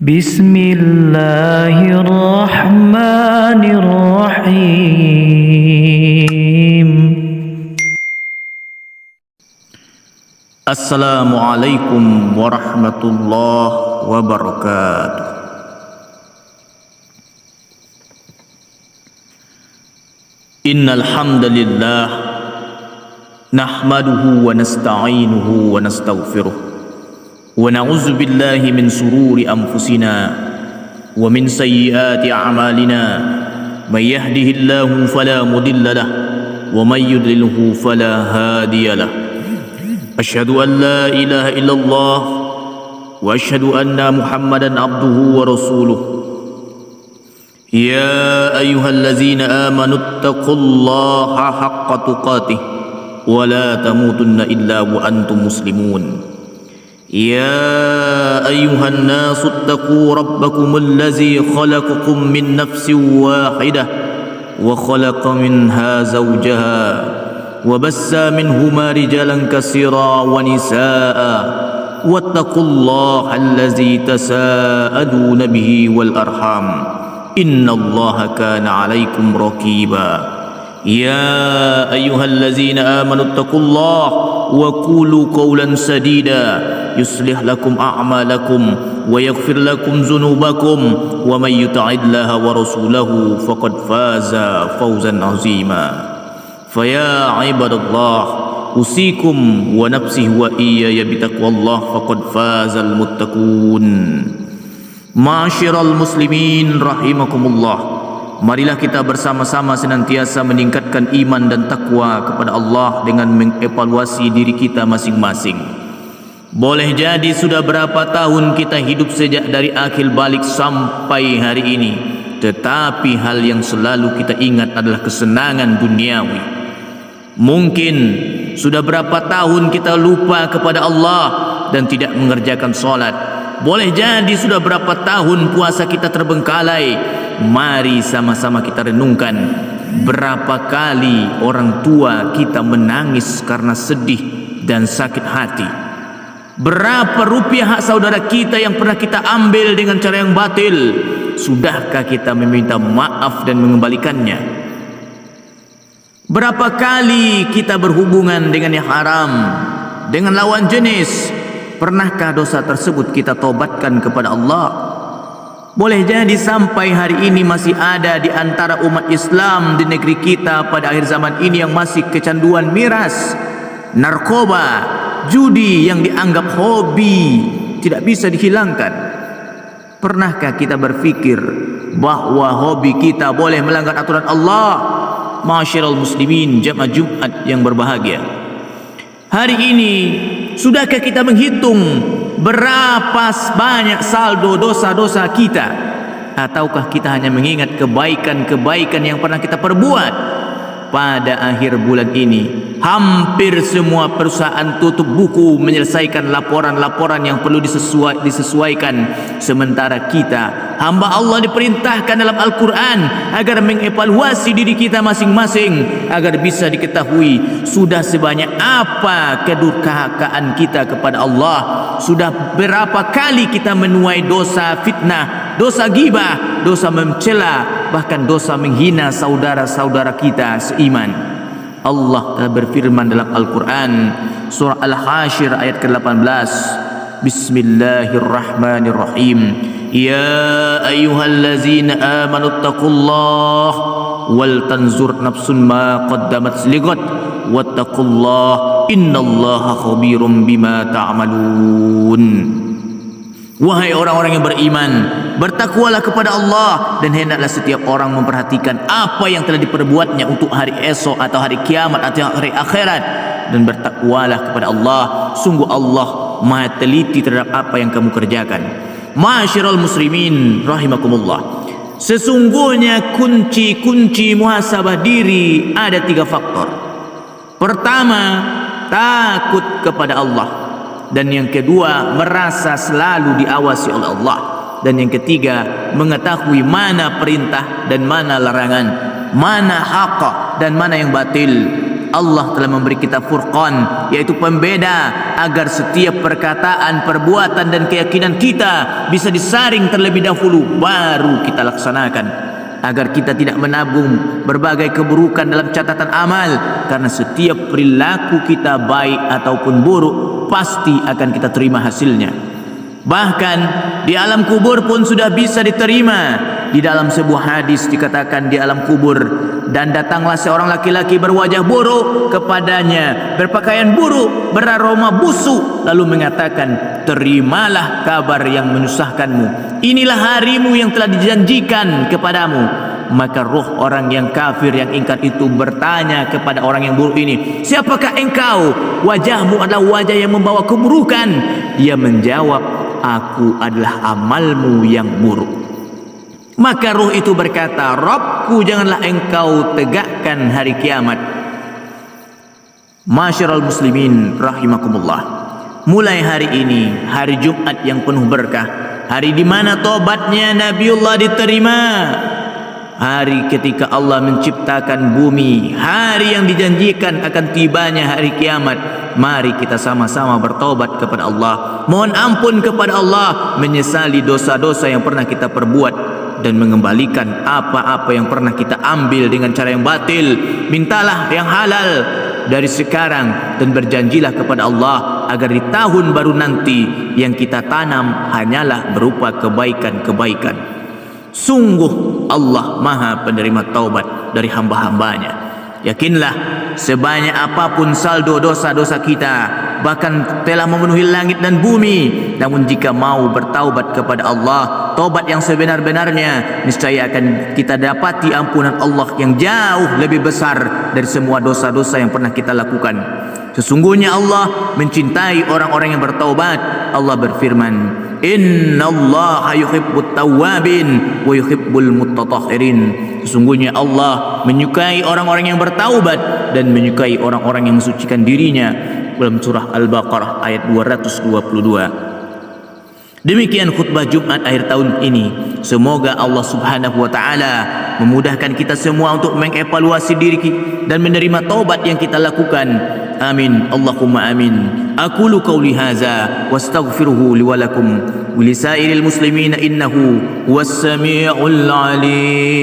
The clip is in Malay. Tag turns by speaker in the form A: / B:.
A: بسم الله الرحمن الرحيم.
B: السلام عليكم ورحمة الله وبركاته. إن الحمد لله نحمده ونستعينه ونستغفره ونعوذ بالله من شرور أنفسنا ومن سيئات أعمالنا. من يهده الله فلا مضل له ومن يضلله فلا هادي له. أشهد أن لا إله إلا الله وأشهد أن محمدا عبده ورسوله. يا أيها الذين آمنوا اتقوا الله حق تقاته ولا تموتن إلا وأنتم مسلمون. يا أيها الناس اتقوا ربكم الذي خلقكم من نفس واحدة وخلق منها زوجها وبث منهما رجالا كثيرا ونساء واتقوا الله الذي تساءلون به والأرحام إن الله كان عليكم رقيبا. يا أيها الذين آمنوا اتقوا الله وقولوا قولا سديدا يصلح لكم أعمالكم ويغفر لكم ذنوبكم ومن يطع الله ورسوله فقد فاز فوزا عظيما. فيا عباد الله أوصيكم ونفسي وإياي بتقوى الله فقد فاز المتقون. Ma'asyiral muslimin rahimakumullah. Marilah kita bersama-sama senantiasa meningkatkan iman dan takwa kepada Allah dengan mengevaluasi diri kita masing-masing. Boleh jadi sudah berapa tahun kita hidup sejak dari akhir balik sampai hari ini, tetapi hal yang selalu kita ingat adalah kesenangan duniawi. Mungkin sudah berapa tahun kita lupa kepada Allah dan tidak mengerjakan solat. Boleh jadi sudah berapa tahun puasa kita terbengkalai. Mari sama-sama kita renungkan berapa kali orang tua kita menangis karena sedih dan sakit hati. Berapa rupiah hak saudara kita yang pernah kita ambil dengan cara yang batil. Sudahkah kita meminta maaf dan mengembalikannya? Berapa kali kita berhubungan dengan yang haram, dengan lawan jenis? Pernahkah dosa tersebut kita tobatkan kepada Allah? Boleh jadi sampai hari ini masih ada di antara umat Islam di negeri kita pada akhir zaman ini yang masih kecanduan miras, narkoba, judi yang dianggap hobi tidak bisa dihilangkan. Pernahkah kita berpikir bahwa hobi kita boleh melanggar aturan Allah? Ma'asyiral muslimin jamaah Jumat yang berbahagia, hari ini sudahkah kita menghitung berapa banyak saldo dosa-dosa kita? Ataukah kita hanya mengingat kebaikan-kebaikan yang pernah kita perbuat? Pada akhir bulan ini hampir semua perusahaan tutup buku menyelesaikan laporan-laporan yang perlu disesuaikan. Sementara kita, hamba Allah, diperintahkan dalam Al-Quran agar mengevaluasi diri kita masing-masing, agar bisa diketahui sudah sebanyak apa kedurhakaan kita kepada Allah. Sudah berapa kali kita menuai dosa fitnah, dosa ghibah, dosa mencela, bahkan dosa menghina saudara-saudara kita seiman. Allah telah berfirman dalam Al-Quran surah Al-Hasyr ayat ke-18. Bismillahirrahmanirrahim. Ya ayyuhallazina amanu taqullah wal tanzur nafsun ma qaddamat ligat wattaqullah innallaha khabirum bima ta'malun. Wahai orang-orang yang beriman, bertakwalah kepada Allah, dan hendaklah setiap orang memperhatikan apa yang telah diperbuatnya untuk hari esok atau hari kiamat atau hari akhirat, dan bertakwalah kepada Allah. Sungguh Allah Maha teliti terhadap apa yang kamu kerjakan. Ma'asyiral muslimin rahimakumullah. Sesungguhnya kunci muhasabah diri ada 3 faktor. Pertama, takut kepada Allah. Dan yang kedua, merasa selalu diawasi oleh Allah. Dan yang ketiga, mengetahui mana perintah dan mana larangan, mana hak dan mana yang batil. Allah telah memberi kita furqan, yaitu pembeda, agar setiap perkataan, perbuatan dan keyakinan kita bisa disaring terlebih dahulu baru kita laksanakan, agar kita tidak menabung berbagai keburukan dalam catatan amal, karena setiap perilaku kita baik ataupun buruk pasti akan kita terima hasilnya. Bahkan di alam kubur pun sudah bisa diterima. Di dalam sebuah hadis dikatakan di alam kubur, dan datanglah seorang laki-laki berwajah buruk kepadanya, berpakaian buruk, beraroma busuk, lalu mengatakan, terimalah kabar yang menyusahkanmu, inilah harimu yang telah dijanjikan kepadamu. Maka roh orang yang kafir yang ingkar itu bertanya kepada orang yang buruk ini, siapakah engkau? Wajahmu adalah wajah yang membawa keburukan. Dia menjawab, aku adalah amalmu yang buruk. Maka roh itu berkata, Rabbku, janganlah engkau tegakkan hari kiamat. Masyiral muslimin rahimakumullah, mulai hari ini, hari Jumat yang penuh berkah, hari di mana tobatnya Nabiullah diterima, hari ketika Allah menciptakan bumi, hari yang dijanjikan akan tibanya hari kiamat. Mari kita sama-sama bertobat kepada Allah, mohon ampun kepada Allah, menyesali dosa-dosa yang pernah kita perbuat, dan mengembalikan apa-apa yang pernah kita ambil dengan cara yang batil. Mintalah yang halal dari sekarang, dan berjanjilah kepada Allah agar di tahun baru nanti yang kita tanam hanyalah berupa kebaikan-kebaikan. Sungguh Allah Maha penerima taubat dari hamba-hambanya. Yakinlah, sebanyak apapun saldo dosa-dosa kita, bahkan telah memenuhi langit dan bumi, namun jika mau bertaubat kepada Allah, taubat yang sebenar-benarnya, niscaya akan kita dapati ampunan Allah yang jauh lebih besar dari semua dosa-dosa yang pernah kita lakukan. Sesungguhnya Allah mencintai orang-orang yang bertaubat. Allah berfirman, innallaha yuhibbut tawwabin wa yuhibbul mutatahhirin. Sesungguhnya Allah menyukai orang-orang yang bertaubat dan menyukai orang-orang yang mensucikan dirinya. Dalam surah Al-Baqarah ayat 222. Demikian khutbah Jumat akhir tahun ini. Semoga Allah Subhanahu wa taala memudahkan kita semua untuk mengevaluasi diri dan menerima taubat yang kita lakukan. Amin. Allahumma amin. Aqulu qawli hadza wastaghfiruhu li wa lakum wa lisairil muslimina innahu huwas samiul alim.